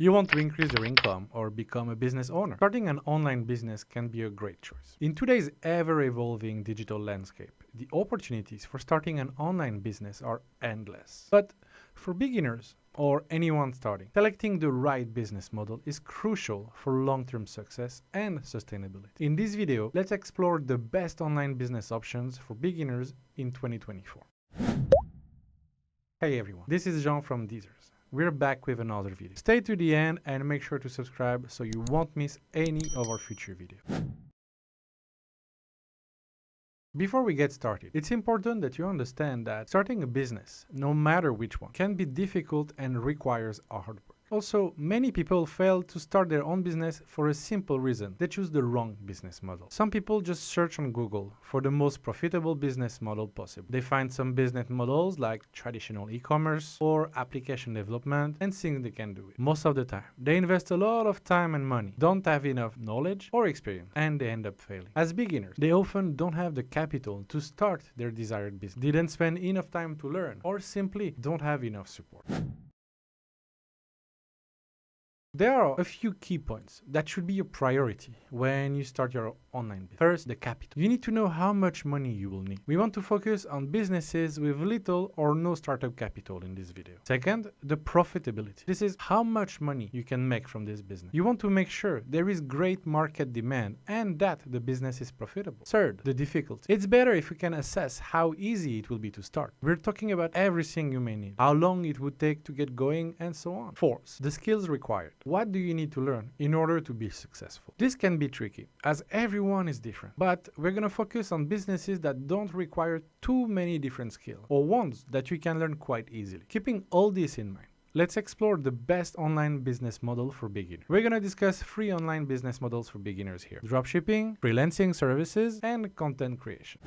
You want to increase your income or become a business owner. Starting an online business can be a great choice. In today's ever-evolving digital landscape, the opportunities for starting an online business are endless. But for beginners or anyone starting, selecting the right business model is crucial for long-term success and sustainability. In this video, let's explore the best online business options for beginners in 2024. Hey everyone, this is Jean from DSers. We're back with another video. Stay to the end and make sure to subscribe so you won't miss any of our future videos. Before we get started, it's important that you understand that starting a business, no matter which one, can be difficult and requires hard work. Also, many people fail to start their own business for a simple reason. They choose the wrong business model. Some people just search on Google for the most profitable business model possible. They find some business models like traditional e-commerce or application development and think they can do it. Most of the time, they invest a lot of time and money, don't have enough knowledge or experience, and they end up failing. As beginners, they often don't have the capital to start their desired business, didn't spend enough time to learn, or simply don't have enough support. There are a few key points that should be a priority when you start your online business. First, the capital. You need to know how much money you will need. We want to focus on businesses with little or no startup capital in this video. Second, the profitability. This is how much money you can make from this business. You want to make sure there is great market demand and that the business is profitable. Third, the difficulty. It's better if we can assess how easy it will be to start. We're talking about everything you may need, how long it would take to get going, and so on. Fourth, the skills required. What do you need to learn in order to be successful? This can be tricky, as everyone is different, but we're going to focus on businesses that don't require too many different skills, or ones that you can learn quite easily. Keeping all this in mind, let's explore the best online business model for beginners. We're going to discuss 3 online business models for beginners here: dropshipping, freelancing services, and content creation.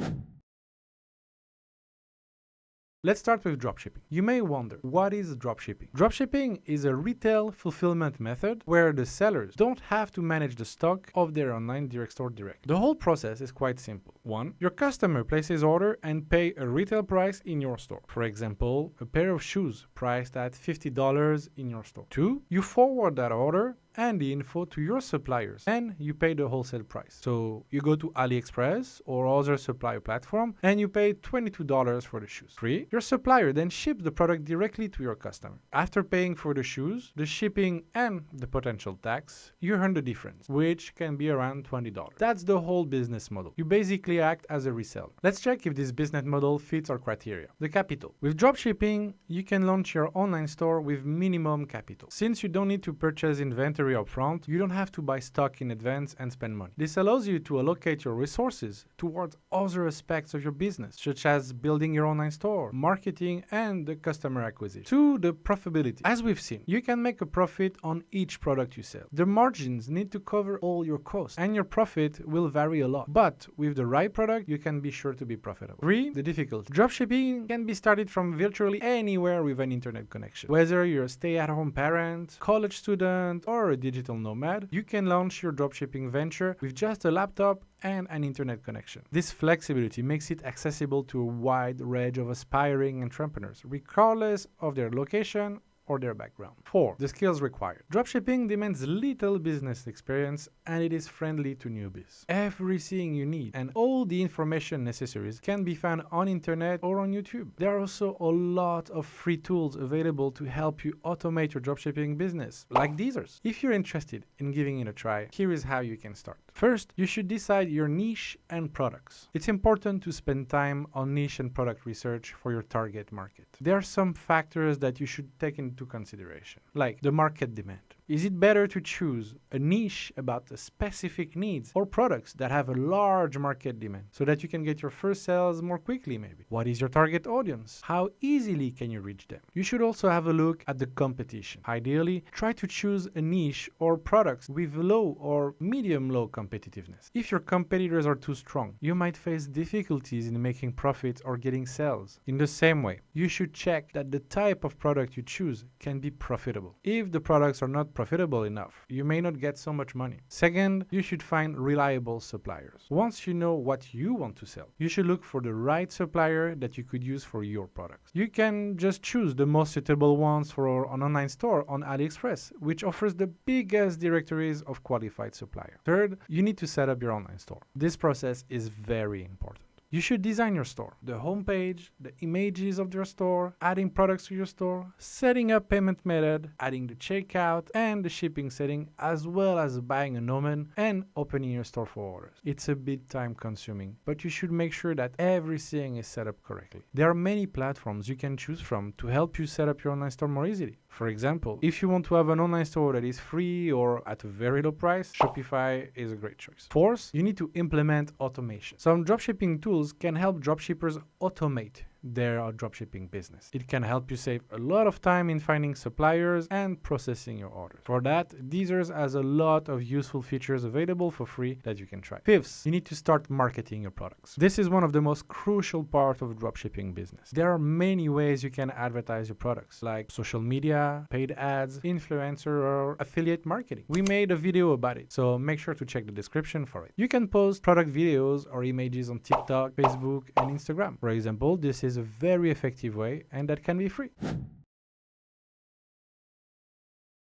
Let's start with dropshipping. You may wonder, what is dropshipping? Dropshipping is a retail fulfillment method where the sellers don't have to manage the stock of their online direct store directly. The whole process is quite simple. 1. Your customer places order and pay a retail price in your store. For example, a pair of shoes priced at $50 in your store. 2. You forward that order and the info to your suppliers and you pay the wholesale price. So you go to AliExpress or other supplier platform and you pay $22 for the shoes. 3. Your supplier then ships the product directly to your customer. After paying for the shoes, the shipping and the potential tax, you earn the difference, which can be around $20. That's the whole business model. You basically act as a reseller. Let's check if this business model fits our criteria. The capital. With dropshipping, you can launch your online store with minimum capital. Since you don't need to purchase inventory upfront, you don't have to buy stock in advance and spend money. This allows you to allocate your resources towards other aspects of your business, such as building your online store, marketing, and the customer acquisition. 2. The profitability. As we've seen, you can make a profit on each product you sell. The margins need to cover all your costs, and your profit will vary a lot. But with the right product, you can be sure to be profitable. 3. The difficulty. Dropshipping can be started from virtually anywhere with an internet connection. Whether you're a stay-at-home parent, college student, or a digital nomad, you can launch your dropshipping venture with just a laptop and an internet connection. This flexibility makes it accessible to a wide range of aspiring entrepreneurs, regardless of their location or their background. 4. The skills required. Dropshipping demands little business experience and it is friendly to newbies. Everything you need and all the information necessary can be found on internet or on YouTube. There are also a lot of free tools available to help you automate your dropshipping business, like DSers. If you're interested in giving it a try, here is how you can start. First, you should decide your niche and products. It's important to spend time on niche and product research for your target market. There are some factors that you should take into consideration, like the market demand. Is it better to choose a niche about the specific needs or products that have a large market demand so that you can get your first sales more quickly maybe? What is your target audience? How easily can you reach them? You should also have a look at the competition. Ideally, try to choose a niche or products with low or medium-low competitiveness. If your competitors are too strong, you might face difficulties in making profits or getting sales. In the same way, you should check that the type of product you choose can be profitable. If the products are not not profitable enough. You may not get so much money. Second, you should find reliable suppliers. Once you know what you want to sell, you should look for the right supplier that you could use for your products. You can just choose the most suitable ones for an online store on AliExpress, which offers the biggest directories of qualified suppliers. Third, you need to set up your online store. This process is very important. You should design your store, the homepage, the images of your store, adding products to your store, setting up payment method, adding the checkout and the shipping setting, as well as buying a domain and opening your store for orders. It's a bit time consuming, but you should make sure that everything is set up correctly. There are many platforms you can choose from to help you set up your online store more easily. For example, if you want to have an online store that is free or at a very low price, Shopify is a great choice. Fourth, you need to implement automation. Some dropshipping tools can help dropshippers automate their dropshipping business. It can help you save a lot of time in finding suppliers and processing your orders. For that, DSers has a lot of useful features available for free that you can try. Fifth, you need to start marketing your products. This is one of the most crucial parts of dropshipping business. There are many ways you can advertise your products, like social media, paid ads, influencer, or affiliate marketing. We made a video about it, so make sure to check the description for it. You can post product videos or images on TikTok, Facebook, and Instagram. For example, this is a very effective way, and that can be free.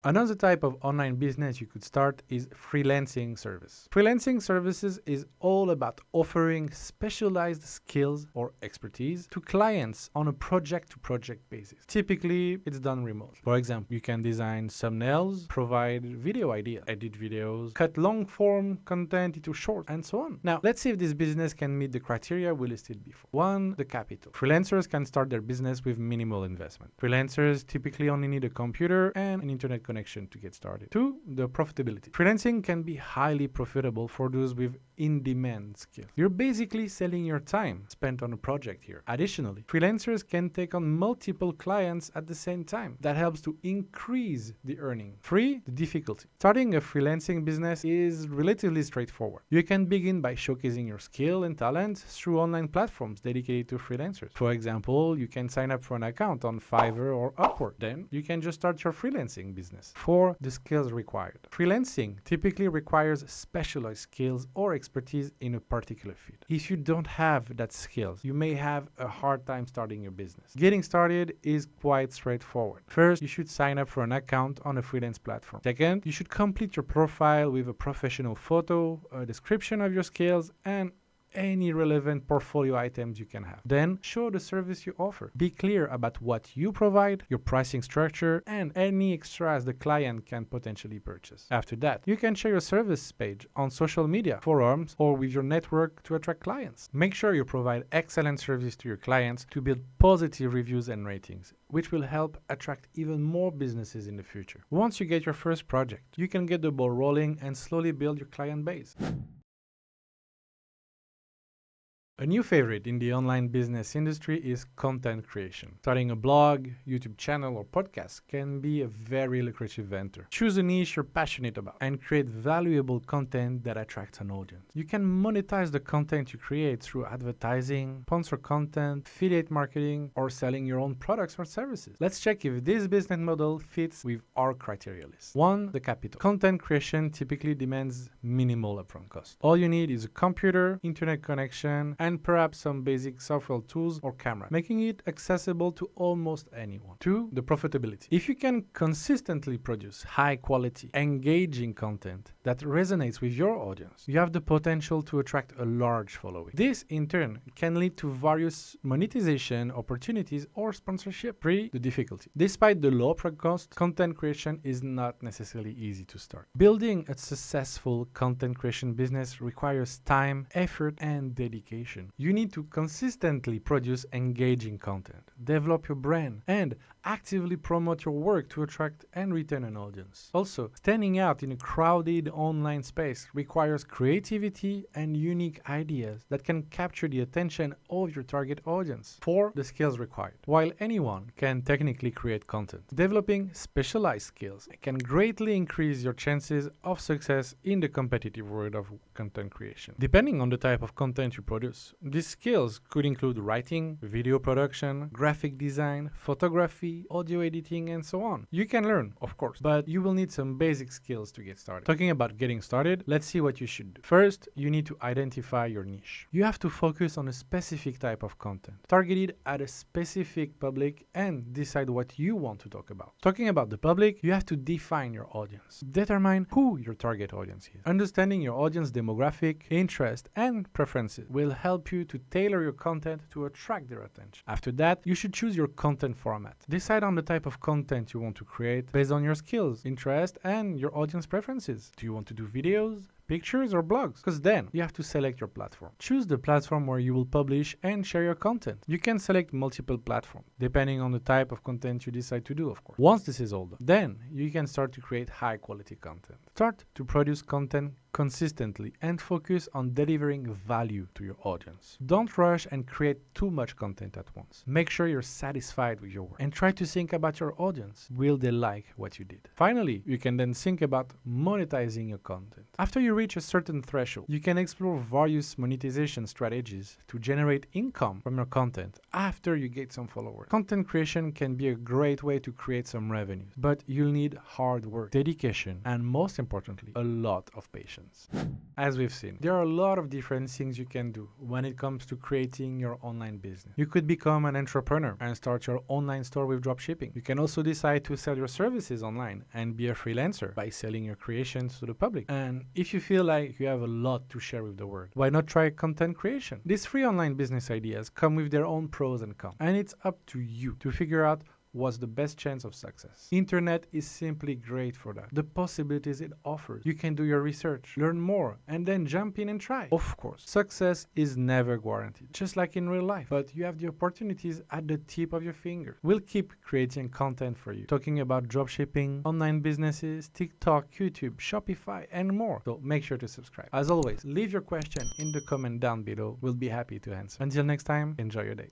Another type of online business you could start is freelancing service. Freelancing services is all about offering specialized skills or expertise to clients on a project-to-project basis. Typically, it's done remotely. For example, you can design thumbnails, provide video ideas, edit videos, cut long-form content into short, and so on. Now, let's see if this business can meet the criteria we listed before. 1. The capital. Freelancers can start their business with minimal investment. Freelancers typically only need a computer and an internet connection to get started. 2. The profitability. Freelancing can be highly profitable for those with in-demand skills. You're basically selling your time spent on a project here. Additionally, freelancers can take on multiple clients at the same time. That helps to increase the earning. 3. The difficulty. Starting a freelancing business is relatively straightforward. You can begin by showcasing your skill and talent through online platforms dedicated to freelancers. For example, you can sign up for an account on Fiverr or Upwork. Then you can just start your freelancing business. 4. The skills required. Freelancing typically requires specialized skills or expertise in a particular field. If you don't have that skills, you may have a hard time starting your business. Getting started is quite straightforward. First, you should sign up for an account on a freelance platform. Second, you should complete your profile with a professional photo, a description of your skills, and any relevant portfolio items you can have. Then show the service you offer. Be clear about what you provide, your pricing structure, and any extras the client can potentially purchase. After that, you can share your service page on social media, forums, or with your network to attract clients. Make sure you provide excellent service to your clients to build positive reviews and ratings, which will help attract even more businesses in the future. Once you get your first project, you can get the ball rolling and slowly build your client base. A new favorite in the online business industry is content creation. Starting a blog, YouTube channel, or podcast can be a very lucrative venture. Choose a niche you're passionate about and create valuable content that attracts an audience. You can monetize the content you create through advertising, sponsor content, affiliate marketing, or selling your own products or services. Let's check if this business model fits with our criteria list. 1. The capital. Content creation typically demands minimal upfront cost. All you need is a computer, internet connection, and perhaps some basic software tools or camera, making it accessible to almost anyone. 2. The profitability. If you can consistently produce high quality, engaging content that resonates with your audience, you have the potential to attract a large following. This, in turn, can lead to various monetization opportunities or sponsorship. 3. The difficulty. Despite the low upfront cost, content creation is not necessarily easy to start. Building a successful content creation business requires time, effort, and dedication. You need to consistently produce engaging content, develop your brand, and actively promote your work to attract and retain an audience. Also, standing out in a crowded online space requires creativity and unique ideas that can capture the attention of your target audience. 4. The skills required. While anyone can technically create content, developing specialized skills can greatly increase your chances of success in the competitive world of content creation. Depending on the type of content you produce, these skills could include writing, video production, graphic design, photography, photography, audio editing, and so on. You can learn, of course, but you will need some basic skills to get started. Talking about getting started, let's see what you should do. First, you need to identify your niche. You have to focus on a specific type of content, targeted at a specific public, and decide what you want to talk about. Talking about the public, you have to define your audience. Determine who your target audience is. Understanding your audience demographic, interest, and preferences will help you to tailor your content to attract their attention. After that, you should choose your content format. Decide on the type of content you want to create based on your skills, interest, and your audience preferences. Do you want to do videos, pictures, or blogs? Because then you have to select your platform. Choose the platform where you will publish and share your content. You can select multiple platforms, depending on the type of content you decide to do, of course. Once this is all done, then you can start to create high quality content. Start to produce content consistently and focus on delivering value to your audience. Don't rush and create too much content at once. Make sure you're satisfied with your work and try to think about your audience. Will they like what you did? Finally, you can then think about monetizing your content. After you reach a certain threshold, you can explore various monetization strategies to generate income from your content after you get some followers. Content creation can be a great way to create some revenue, but you'll need hard work, dedication, and most importantly, a lot of patience. As we've seen, there are a lot of different things you can do when it comes to creating your online business. You could become an entrepreneur and start your online store with dropshipping. You can also decide to sell your services online and be a freelancer by selling your creations to the public. And if you feel like you have a lot to share with the world, why not try content creation? These free online business ideas come with their own pros and cons, and it's up to you to figure out what's the best chance of success. Internet is simply great for that. The possibilities it offers. You can do your research, learn more, and then jump in and try. Of course, success is never guaranteed, just like in real life, but you have the opportunities at the tip of your finger. We'll keep creating content for you, talking about dropshipping, online businesses, TikTok, YouTube, Shopify, and more. So make sure to subscribe. As always, leave your question in the comment down below. We'll be happy to answer. Until next time, enjoy your day.